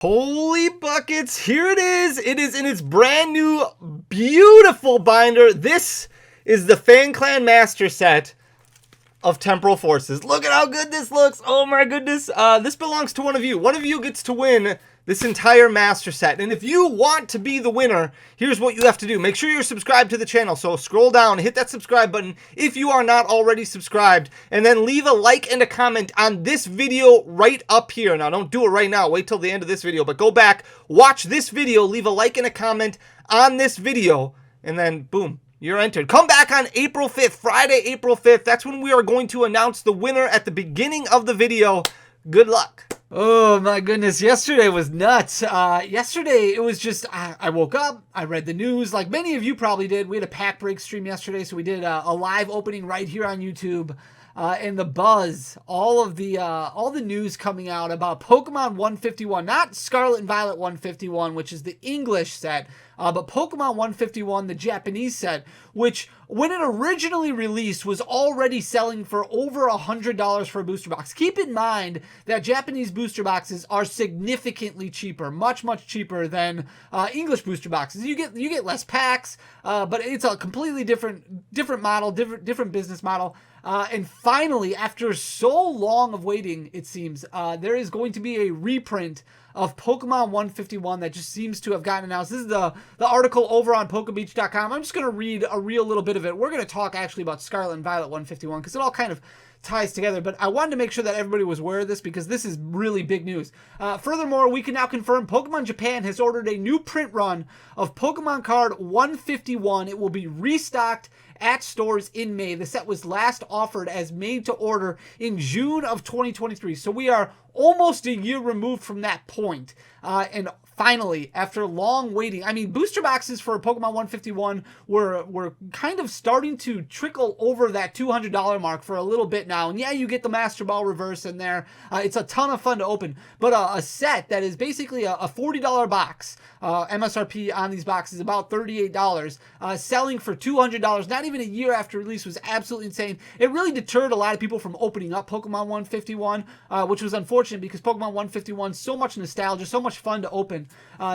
Holy buckets, here it is. It is in its brand new, beautiful binder. This is the Fan Clan Master Set of Temporal Forces. Look at how good this looks. Oh my goodness. This belongs to one of you. One of you gets to win this entire master set. And if you want to be the winner, here's what you have to do. Make sure you're subscribed to the channel. So scroll down, hit that subscribe button if you are not already subscribed, and then leave a like and a comment on this video right up here. Now, don't do it right now. Wait till the end of this video, but go back, watch this video, leave a like and a comment on this video, and then boom, you're entered. Come back on April 5th, Friday, April 5th. That's when we are going to announce the winner at the beginning of the video. Good luck. Oh my goodness, yesterday was nuts. Yesterday, it was just, I woke up, I read the news, like many of you probably did. We had a pack break stream yesterday, so we did a live opening right here on YouTube. And the buzz, all the news coming out about Pokemon 151, not Scarlet and Violet 151, which is the English set, but Pokemon 151, the Japanese set, which when it originally released was already selling for over $100 for a booster box. Keep in mind that Japanese booster boxes are significantly cheaper, much cheaper than English booster boxes. You get less packs, but it's a completely different model, different business model. And finally, after so long of waiting, it seems, there is going to be a reprint of Pokemon 151 that just seems to have gotten announced. This is the article over on Pokebeach.com. I'm just going to read a real little bit of it. We're going to talk actually about Scarlet and Violet 151 because it all kind of ties together, but I wanted to make sure that everybody was aware of this because this is really big news. Furthermore, we can now confirm Pokemon Japan has ordered a new print run of Pokemon Card 151. It will be restocked at stores in May. The set was last offered as made to order in June of 2023. So we are almost a year removed from that point. And finally, after long waiting, I mean, booster boxes for Pokemon 151 were kind of starting to trickle over that $200 mark for a little bit now. And yeah, you get the Master Ball Reverse in there. It's a ton of fun to open. But a set that is basically a $40 box, MSRP on these boxes, about $38, selling for $200, not even a year after release, was absolutely insane. It really deterred a lot of people from opening up Pokemon 151, which was unfortunate because Pokemon 151, so much nostalgia, so much fun to open.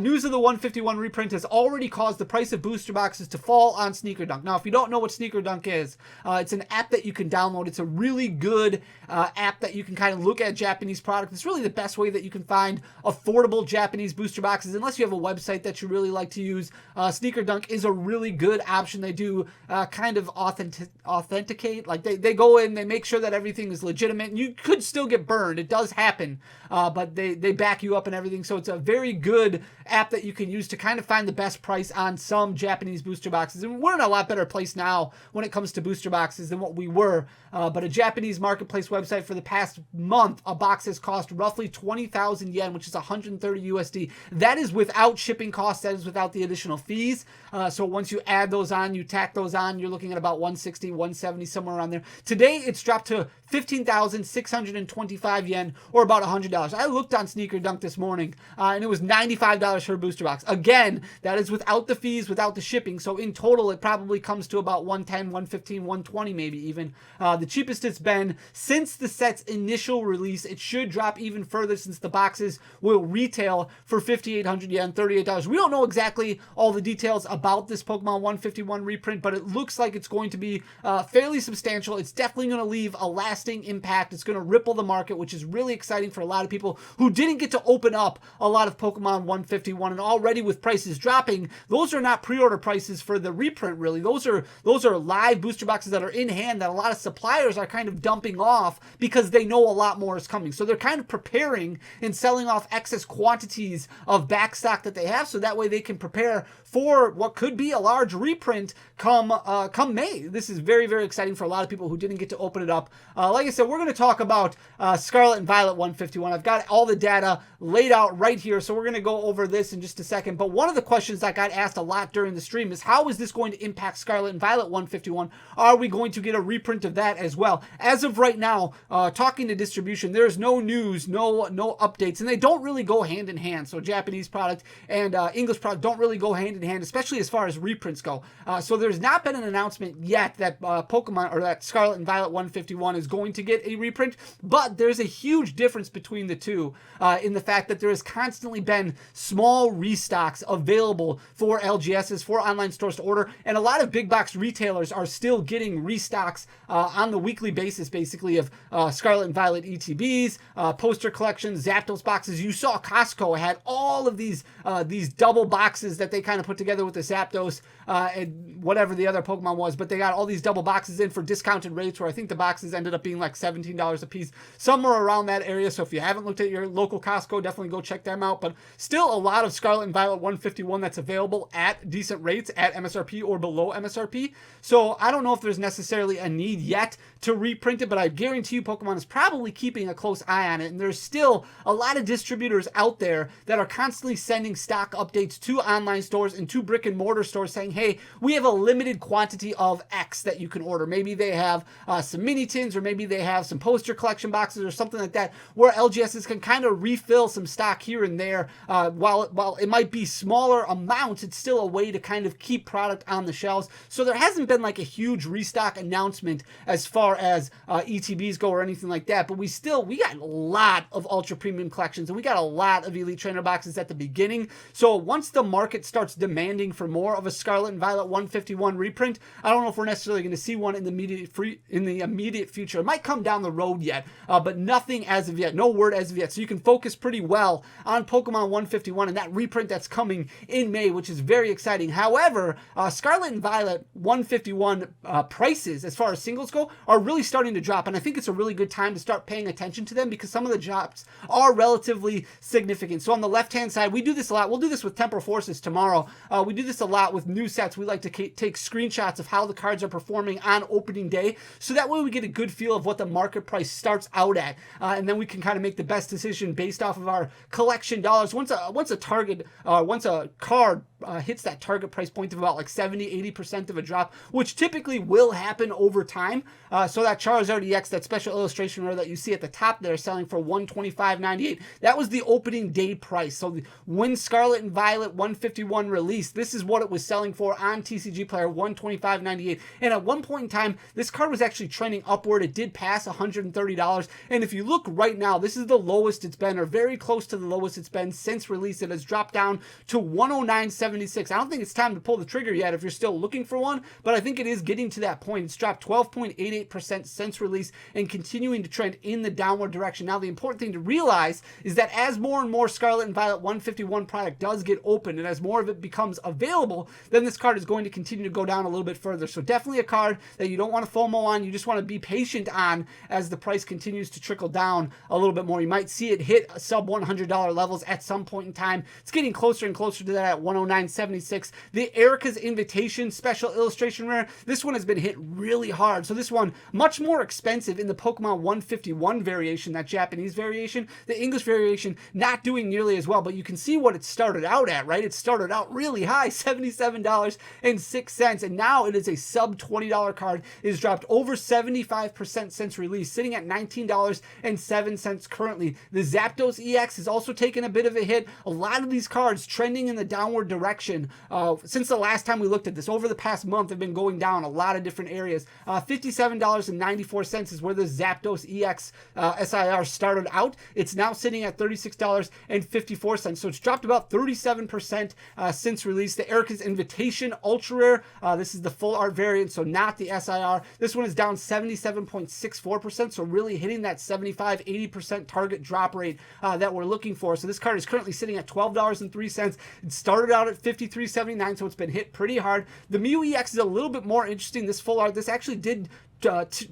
News of the 151 reprint has already caused the price of booster boxes to fall on Sneaker Dunk. Now, if you don't know what Sneaker Dunk is, it's an app that you can download. It's a really good app that you can kind of look at Japanese product. It's really the best way that you can find affordable Japanese booster boxes, unless you have a website that you really like to use. Sneaker Dunk is a really good option. They do kind of authenticate. Like they go in, they make sure that everything is legitimate. You could still get burned. It does happen, but they back you up and everything. So it's a very good app that you can use to kind of find the best price on some Japanese booster boxes. And we're in a lot better place now when it comes to booster boxes than what we were. But a Japanese marketplace website, for the past month, a box has cost roughly 20,000 yen, which is 130 USD. That is without shipping costs. That is without the additional fees. So once you add those on, you tack those on, you're looking at about 160, 170, somewhere around there. Today, it's dropped to 15,625 yen, or about $100. I looked on Sneaker Dunk this morning, and it was $95 for a booster box. Again, that is without the fees, without the shipping. So in total, it probably comes to about 110, 115, 120 maybe even. The cheapest it's been since the set's initial release. It should drop even further since the boxes will retail for 5,800 yen, $38. We don't know exactly all the details about this Pokemon 151 reprint, but it looks like it's going to be fairly substantial. It's definitely going to leave a lasting impact. It's going to ripple the market, which is really exciting for a lot of people who didn't get to open up a lot of Pokemon 151, and already with prices dropping, those are not pre-order prices for the reprint, really. Those are live booster boxes that are in hand that a lot of suppliers are kind of dumping off because they know a lot more is coming. So they're kind of preparing and selling off excess quantities of backstock that they have, so that way they can prepare for what could be a large reprint come May. This is very, very exciting for a lot of people who didn't get to open it up. Like I said, we're going to talk about Scarlet and Violet 151. I've got all the data laid out right here, so we're going to go over this in just a second. But one of the questions that got asked a lot during the stream is, how is this going to impact Scarlet and Violet 151? Are we going to get a reprint of that as well? As of right now, talking to distribution, there's no news, no updates, and they don't really go hand in hand. So Japanese product and English product don't really go hand in hand, especially as far as reprints go. So there's not been an announcement yet that Pokemon, or that Scarlet and Violet 151 is going going to get a reprint, but there's a huge difference between the two in the fact that there has constantly been small restocks available for LGSs, for online stores to order, and a lot of big box retailers are still getting restocks on the weekly basis, basically, of Scarlet and Violet ETBs, poster collections, Zapdos boxes. You saw Costco had all of these double boxes that they kind of put together with the Zapdos and whatever the other Pokemon was, but they got all these double boxes in for discounted rates, where I think the boxes ended up being like $17 a piece, somewhere around that area. So if you haven't looked at your local Costco, definitely go check them out. But still a lot of Scarlet and Violet 151 that's available at decent rates at MSRP or below MSRP. So I don't know if there's necessarily a need yet to reprint it, but I guarantee you Pokemon is probably keeping a close eye on it. And there's still a lot of distributors out there that are constantly sending stock updates to online stores and to brick and mortar stores saying, hey, we have a limited quantity of X that you can order. Maybe they have some mini tins, or maybe they have some poster collection boxes or something like that, where LGSs can kind of refill some stock here and there. While it might be smaller amounts, it's still a way to kind of keep product on the shelves. So there hasn't been like a huge restock announcement as far as ETBs go or anything like that, but we got a lot of ultra premium collections, and we got a lot of Elite Trainer boxes at the beginning. So once the market starts demanding for more of a Scarlet and Violet 151 reprint, I don't know if we're necessarily going to see one in the immediate future. It might come down the road yet, but nothing as of yet. No word as of yet. So you can focus pretty well on Pokemon 151 and that reprint that's coming in May, which is very exciting. However, Scarlet and Violet 151 prices, as far as singles go, are really starting to drop, and I think it's a really good time to start paying attention to them because some of the drops are relatively significant. So on the left-hand side, we do this a lot. We'll do this with Temporal Forces tomorrow. We do this a lot with new sets. We like to take screenshots of how the cards are performing on opening day, so that way we get a good feel of what the market price starts out at, and then we can kind of make the best decision based off of our collection dollars. Once a card hits that target price point of about like 70-80% of a drop, which typically will happen over time. So that Charizard EX, that special illustration rare that you see at the top there, selling for $125.98. That was the opening day price. So when Scarlet and Violet 151 released, this is what it was selling for on TCG Player, $125.98. And at one point in time, this card was actually trending upward. It did pass $130. And if you look right now, this is the lowest it's been, or very close to the lowest it's been since release. It has dropped down to $109.76. I don't think it's time to pull the trigger yet if you're still looking for one, but I think it is getting to that point. It's dropped 12.88% since release and continuing to trend in the downward direction. Now, the important thing to realize is that as more and more Scarlet and Violet 151 product does get opened, and as more of it becomes available, then this card is going to continue to go down a little bit further. So definitely a card that you don't want to FOMO on. You just want to be patient on as the price continues to trickle down a little bit more. You might see it hit sub $100 levels at some point in time. It's getting closer and closer to that at $109.76. The Erica's Invitation special illustration rare, this one has been hit really hard. So this one, much more expensive in the Pokemon 151 variation, that Japanese variation. The English variation not doing nearly as well, but you can see what it started out at, right? It started out really high, $77.06, and now it is a sub $20 card. It has dropped over 75% since release, sitting at $19.07 currently. The Zapdos EX has also taken a bit of a hit. A lot of these cards trending in the downward direction since the last time we looked at this. Over the past month, have been going down a lot of different areas. $57.94 is where the Zapdos EX SIR started out. It's now sitting at $36.54. So it's dropped about 37% since release. The Erica's Invitation Ultra Rare. This is the full art variant, so not the SIR. This one is down 77.64%, so really hitting that 75-80% target drop rate that we're looking for. So this card is currently sitting at $12.03. It started out at $53.79, so it's been hit pretty hard. The Mew EX is a little bit more interesting. This full art, this actually did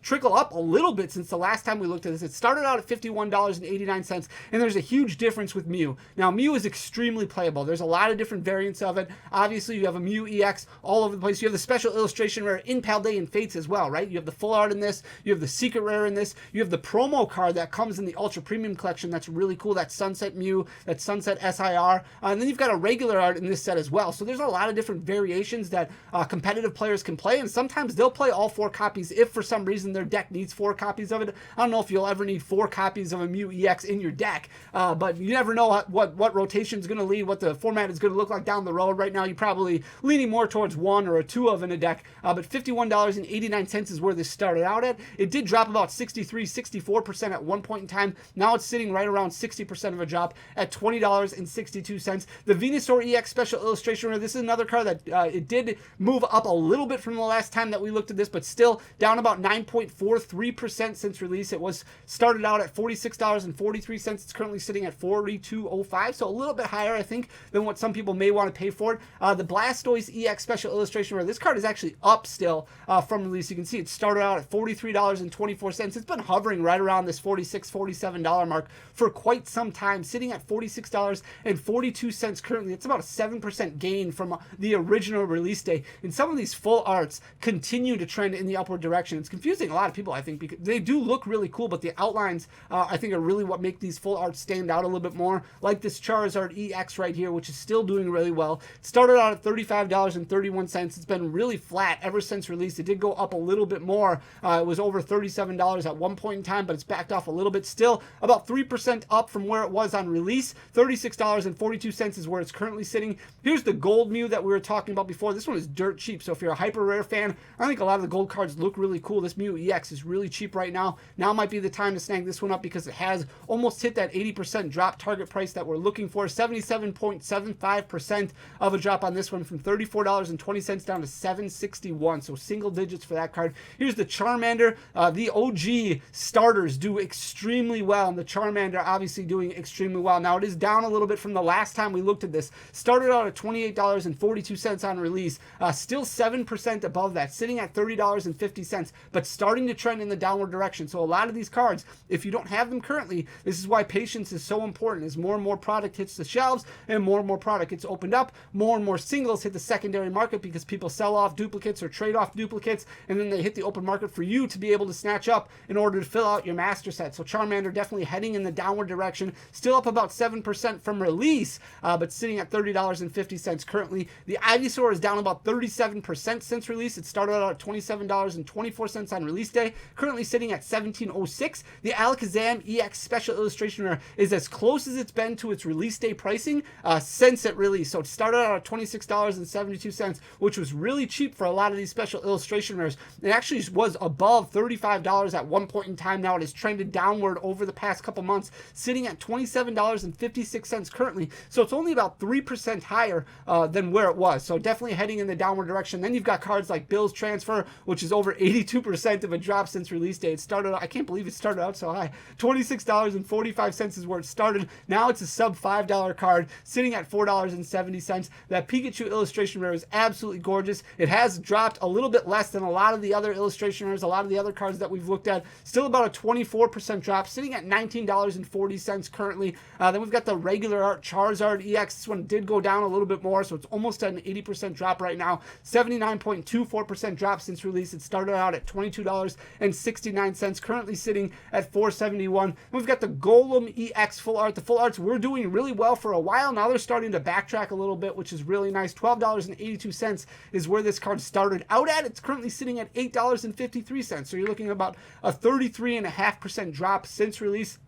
trickle up a little bit since the last time we looked at this. It started out at $51.89, and there's a huge difference with Mew. Now, Mew is extremely playable. There's a lot of different variants of it. Obviously, you have a Mew EX all over the place. You have the special illustration rare in Paldean Fates as well, right? You have the full art in this. You have the secret rare in this. You have the promo card that comes in the Ultra Premium Collection. That's really cool. That Sunset Mew, that Sunset SIR. And then you've got a regular art in this set as well. So there's a lot of different variations that competitive players can play, and sometimes they'll play all four copies if for for some reason their deck needs 4 copies of it. I don't know if you'll ever need 4 copies of a Mew EX in your deck, but you never know what rotation is going to lead, what the format is going to look like down the road. Right now, you're probably leaning more towards 1 or 2 of in a deck, but $51.89 is where this started out at. It did drop about 64% at one point in time. Now it's sitting right around 60% of a drop at $20.62. The Venusaur EX Special Illustration, this is another card that it did move up a little bit from the last time that we looked at this, but still down about 9.43% since release. It was started out at $46.43. It's currently sitting at $42.05, so a little bit higher, I think, than what some people may want to pay for it. The Blastoise EX Special Illustration, where this card is actually up still from release. You can see it started out at $43.24. It's been hovering right around this $46, $47 mark for quite some time, sitting at $46.42 currently. It's about a 7% gain from the original release day. And some of these full arts continue to trend in the upward direction. It's confusing a lot of people, I think, because they do look really cool, but the outlines, I think, are really what make these full arts stand out a little bit more. Like this Charizard EX right here, which is still doing really well. It started out at $35.31. It's been really flat ever since release. It did go up a little bit more. It was over $37 at one point in time, but it's backed off a little bit. Still about 3% up from where it was on release. $36.42 is where it's currently sitting. Here's the gold Mew that we were talking about before. This one is dirt cheap, so if you're a hyper rare fan, I think a lot of the gold cards look really cool. This Mew EX is really cheap right now. Now might be the time to snag this one up because it has almost hit that 80% drop target price that we're looking for. 77.75% of a drop on this one, from $34.20 down to $7.61, so single digits for that card. Here's the Charmander. The OG starters do extremely well, and the Charmander obviously doing extremely well. Now it is down a little bit from the last time we looked at this. Started out at $28.42 on release, still 7% above that, sitting at $30.50, but starting to trend in the downward direction. So a lot of these cards, if you don't have them currently, this is why patience is so important. As more and more product hits the shelves and more product gets opened up, more and more singles hit the secondary market because people sell off duplicates or trade off duplicates, and then they hit the open market for you to be able to snatch up in order to fill out your master set. So Charmander definitely heading in the downward direction, still up about 7% from release, but sitting at $30.50 currently. The Ivysaur is down about 37% since release. It started out at $27.24 on release day, currently sitting at $17.06. The Alakazam EX Special Illustration Rare is as close as it's been to its release day pricing since it released. So it started out at $26.72, which was really cheap for a lot of these special illustration rares. It actually was above $35 at one point in time. Now it has trended downward over the past couple months, sitting at $27.56 currently. So it's only about 3% higher than where it was. So definitely heading in the downward direction. Then you've got cards like Bill's Transfer, which is over 82% of a drop since release day. It started out, I can't believe it started out so high. $26.45 is where it started. Now it's a sub $5 card, sitting at $4.70. That Pikachu illustration rare is absolutely gorgeous. It has dropped a little bit less than a lot of the other illustration rares, a lot of the other cards that we've looked at. Still about a 24% drop, sitting at $19.40 currently. Then we've got the regular art Charizard EX. This one did go down a little bit more, so it's almost at an 80% drop right now. 79.24% drop since release. It started out at $22.69, currently sitting at $4.71. We've got the Golem EX full art. The full arts were doing really well for a while. Now they're starting to backtrack a little bit, which is really nice. $12.82 is where this card started out at. It's currently sitting at $8.53. So you're looking at about a 33.5% drop since release.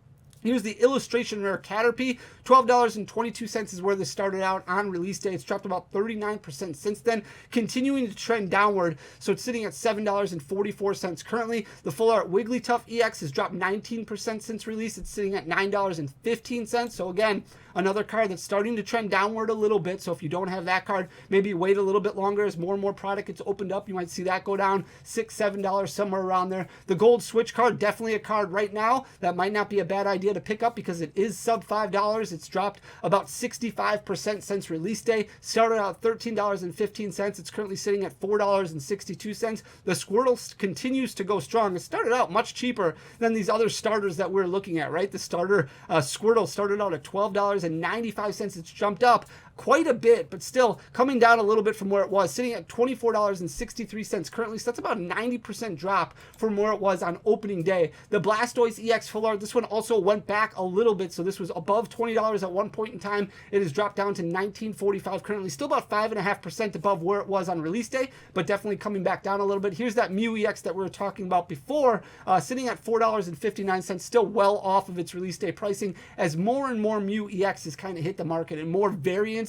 Here's the illustration rare Caterpie. $12.22 is where this started out on release day. It's dropped about 39% since then, continuing to trend downward. So it's sitting at $7.44 currently. The full art Wigglytuff EX has dropped 19% since release. It's sitting at $9.15. So again, another card that's starting to trend downward a little bit. So if you don't have that card, maybe wait a little bit longer as more and more product gets opened up. You might see that go down $6, $7, somewhere around there. The Gold Switch card, definitely a card right now that might not be a bad idea to pick up because it is sub $5. It's dropped about 65% since release day. Started out $13.15. It's currently sitting at $4.62. The Squirtle continues to go strong. It started out much cheaper than these other starters that we're looking at, right? The starter Squirtle started out at $12 $24.95. It's jumped up quite a bit, but still coming down a little bit from where it was, sitting at $24.63 currently. So that's about a 90% drop from where it was on opening day. The Blastoise EX Full Art, this one also went back a little bit. So this was above $20 at one point in time. It has dropped down to $19.45 currently, still about 5.5% above where it was on release day, but definitely coming back down a little bit. Here's that Mew EX that we were talking about before, sitting at $4.59, still well off of its release day pricing, as more and more Mew EXs kind of hit the market and more variants.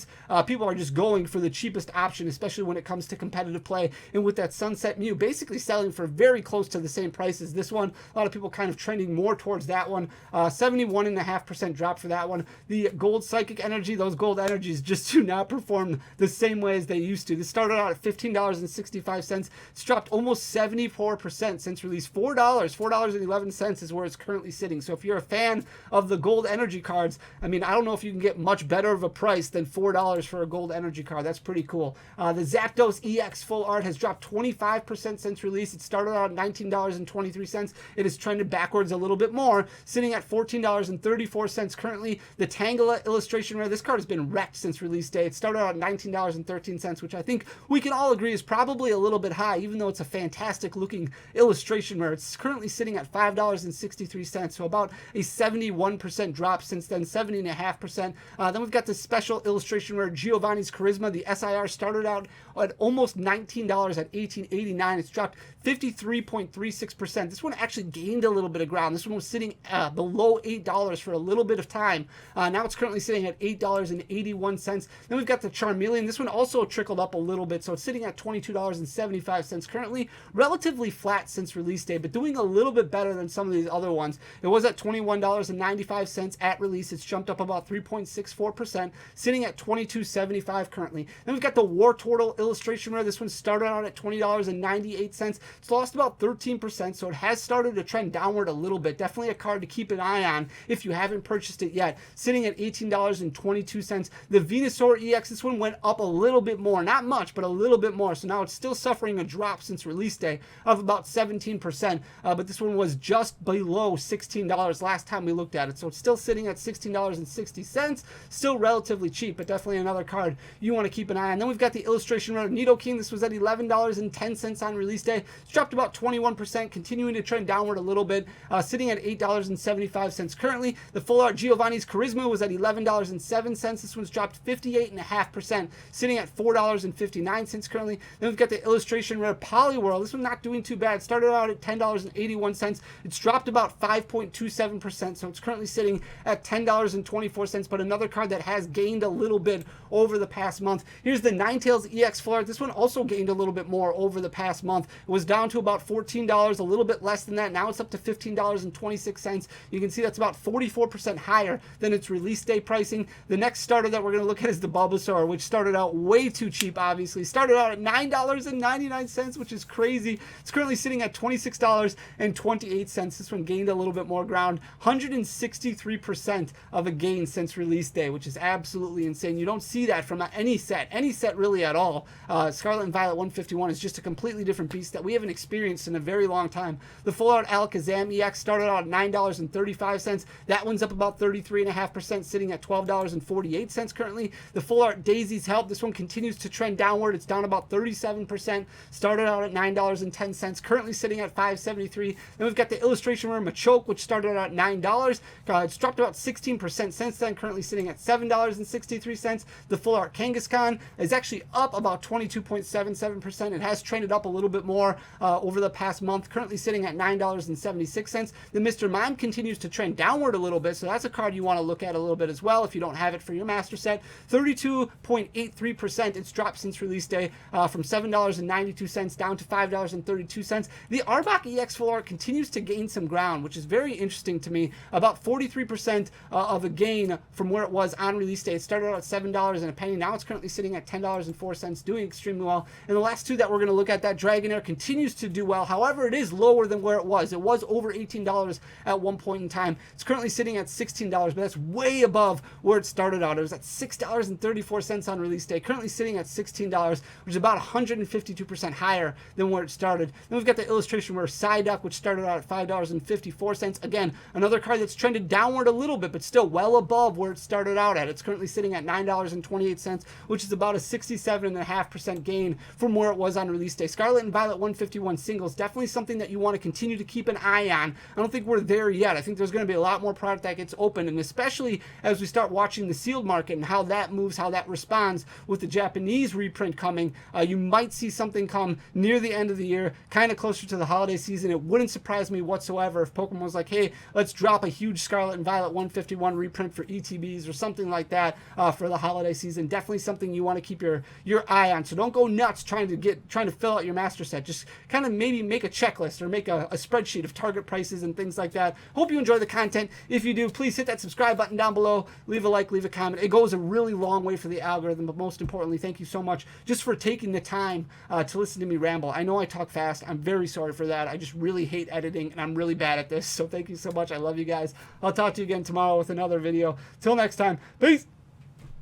People are just going for the cheapest option, especially when it comes to competitive play. And with that Sunset Mew basically selling for very close to the same price as this one, a lot of people kind of trending more towards that one. 71.5% drop for that one. The Gold Psychic Energy, those gold energies just do not perform the same way as they used to. This started out at $15.65. It's dropped almost 74% since release. $4.11 is where it's currently sitting. So if you're a fan of the gold energy cards, I mean, I don't know if you can get much better of a price than $4 for a gold energy card. That's pretty cool. The Zapdos EX Full Art has dropped 25% since release. It started out at $19.23. It has trended backwards a little bit more, sitting at $14.34 currently. The Tangela Illustration Rare, this card has been wrecked since release day. It started out at $19.13, which I think we can all agree is probably a little bit high, even though it's a fantastic looking illustration rare. It's currently sitting at $5.63, so about a 71% drop since then, 70.5%. Then we've got the special illustration rare Giovanni's Charisma. The SIR started out at almost $19 at $18.89. It's dropped 53.36%. This one actually gained a little bit of ground. This one was sitting below $8 for a little bit of time. Now it's currently sitting at $8.81. Then we've got the Charmeleon. This one also trickled up a little bit, so it's sitting at $22.75 currently. Relatively flat since release day, but doing a little bit better than some of these other ones. It was at $21.95 at release. It's jumped up about 3.64%, sitting at $22.75 currently. Then we've got the War Turtle illustration rare. This one started out at $20.98. It's lost about 13%, so it has started to trend downward a little bit. Definitely a card to keep an eye on if you haven't purchased it yet. Sitting at $18.22. The Venusaur EX, this one went up a little bit more. Not much, but a little bit more. So now it's still suffering a drop since release day of about 17%. But this one was just below $16 last time we looked at it. So it's still sitting at $16.60. Still relatively cheap, but definitely another card you want to keep an eye on. Then we've got the illustration rare Nidoking. This was at $11.10 on release day. It's dropped about 21%, continuing to trend downward a little bit, sitting at $8.75 currently. The Full Art Giovanni's Charisma was at $11.07. This one's dropped 58.5%, sitting at $4.59 currently. Then we've got the illustration rare Poliwhirl. This one's not doing too bad. It started out at $10.81. It's dropped about 5.27%, so it's currently sitting at $10.24, but another card that has gained a little bit over the past month. Here's the Ninetales EX Full Art. This one also gained a little bit more over the past month. It was down to about $14, a little bit less than that. Now it's up to $15.26. You can see that's about 44% higher than its release day pricing. The next starter that we're going to look at is the Bulbasaur, which started out way too cheap, obviously. Started out at $9.99, which is crazy. It's currently sitting at $26.28. This one gained a little bit more ground. 163% of a gain since release day, which is absolutely insane. You don't see that from any set really at all. Scarlet and Violet 151 is just a completely different beast that we haven't experienced in a very long time. The Full Art Alakazam EX started out at $9.35. That one's up about 33.5%, sitting at $12.48 currently. The Full Art Daisy's Help, this one continues to trend downward. It's down about 37%. Started out at $9.10, currently sitting at $5.73. Then we've got the illustration rare Machoke, which started out at $9. It's dropped about 16% since then, currently sitting at $7.63. The Full Art Kangaskhan is actually up about 22.77%. It has trended up a little bit more over the past month, currently sitting at $9.76. The Mr. Mime continues to trend downward a little bit, so that's a card you want to look at a little bit as well if you don't have it for your master set. 32.83%. It's dropped since release day from $7.92 down to $5.32. The Arbok EX Full Art continues to gain some ground, which is very interesting to me. About 43% of a gain from where it was on release day. It started out at $7 and a penny. Now it's currently sitting at $10.04, doing extremely well. And the last two that we're going to look at, that Dragonair continues to do well. However, it is lower than where it was. It was over $18 at one point in time. It's currently sitting at $16, but that's way above where it started out. It was at $6.34 on release day, currently sitting at $16, which is about 152% higher than where it started. Then we've got the illustration where Psyduck, which started out at $5.54. Again, another card that's trended downward a little bit, but still well above above where it started out at. It's currently sitting at $9.28, which is about a 67.5% gain from where it was on release day. Scarlet and Violet 151 singles, definitely something that you want to continue to keep an eye on. I don't think we're there yet. I think there's going to be a lot more product that gets open, and especially as we start watching the sealed market and how that moves, how that responds with the Japanese reprint coming, you might see something come near the end of the year, kind of closer to the holiday season. It wouldn't surprise me whatsoever if Pokemon was like, hey, let's drop a huge Scarlet and Violet 151 reprint for ETBs or something like that for the holiday season. Definitely something you want to keep your eye on. So don't go nuts trying to fill out your master set. Just kind of maybe make a checklist or make a spreadsheet of target prices and things like that. Hope you enjoy the content. If you do, please hit that subscribe button down below. Leave a like, leave a comment. It goes a really long way for the algorithm, but most importantly, thank you so much just for taking the time to listen to me ramble. I know I talk fast. I'm very sorry for that. I just really hate editing, and I'm really bad at this. So thank you so much. I love you guys. I'll talk to you again tomorrow with another video. Till next time, peace.